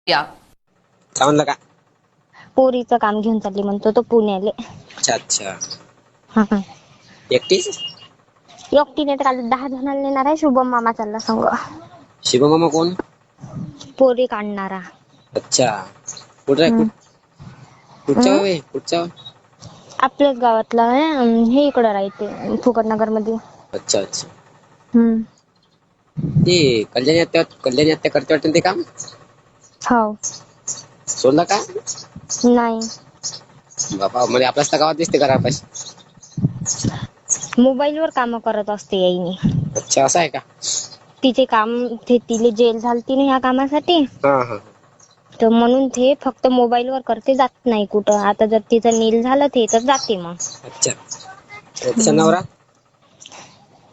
या काय म्हणलं का? पोरीचं काम घेऊन चालली म्हणतो तो पुण्याले. अच्छा अच्छा. हा हा. एकटीच? एकटीने तर काल 10 जणांना नेणार आहे. शुभम मामा चालला संग. शिवमामा कोण? पोरी काढणारा. अच्छा. कुठं आहे? कुठच्या हम्म. आहे? कुठच्या? आपल्याच गावातला आहे. हे इकडं राहते फुकटनगर मध्ये. अच्छा अच्छा. हम्म. ते कल्याणी आत्या करते वाटतं ते काम? हो. सोडलं का? नाही. बाबा म्हणजे आपल्याच गावात दिसते करा पाशी. मोबाईल वर काम करत असते याईनी. अच्छा असं आहे का? तिचे काम तिले जेल झालती ना ह्या कामासाठी. हा हा. तर म्हणून ते फक्त मोबाईल वर करते, जात नाही कुठं. आता जर तिचं नील झालं ते तर जाते मग. अच्छा. तिचा नवरा?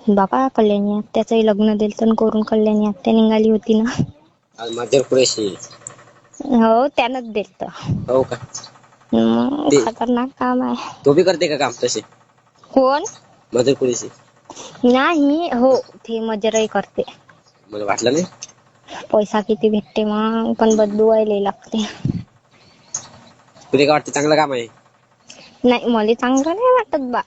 बाबा कल्याणी आत्याचंही लग्न दिलं करून. कल्याणी आत्या निघाली होती ना. मध्यर कुरेशी. हो त्यानंच दिलत. हो का? मग ते खतरनाक काम आहे. तो बी करते का काम तसे? कोण? मध्यर कुरेशी. नाही हो, ते मजरही करते. मला वाटलं नाही. पैसा किती भेटते मग, पण बदलवायला लागते. तुला काय वाटतं चांगलं काम आहे? नाही मला चांगलं नाही वाटत बा.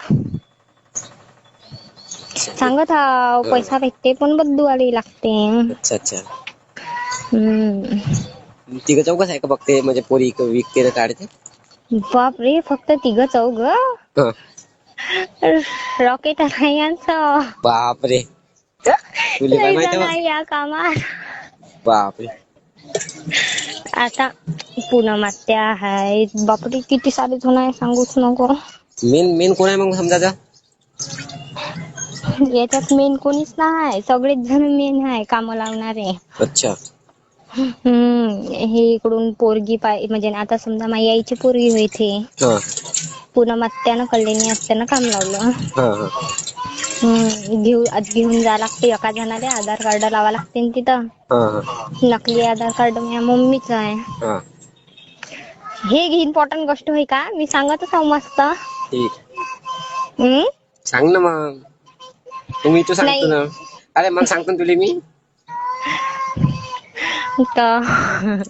सांगत हाव पैसा भेटते पण बदलवायला लागते. अच्छा अच्छा. हम्म. तिघं चौघच आहे का बघते म्हणजे पोरी विकते ना काढते? बाप रे, फक्त 3-4. हा. रॉकेट आहे यांचं. बापरे. तुले काय लय माहिती जण बा? आहे या कामात. बापरे. आता पूनम आत्या आहे. बापरे किती सारे जण आहे सांगूच नको. मेन कोण आहे मग समजा? याच्यात मेन कोणीच नाही, सगळेच जण मेन आहे काम लावणारे. अच्छा. हे इकडून पोरगी म्हणजे आता समजा माझी आईची पोरगी होईते. हा पूनम आत्यानं कल्याणी आत्यानं काम लावलं. हा हा. घेऊन जा लागते एका जणाला. आधार कार्ड लावा लागते ना तिथं. हा हा. नकली आधार कार्ड माझ्या मम्मीच आहे. हा. हे इम्पॉर्टंट गोष्ट होय का? मी सांगतच आहो मस्त. ठीक. हम्म. सांग ना मग. मी तू सांगतो नाही ना. अरे मग सांगतो ना तुला मी. तर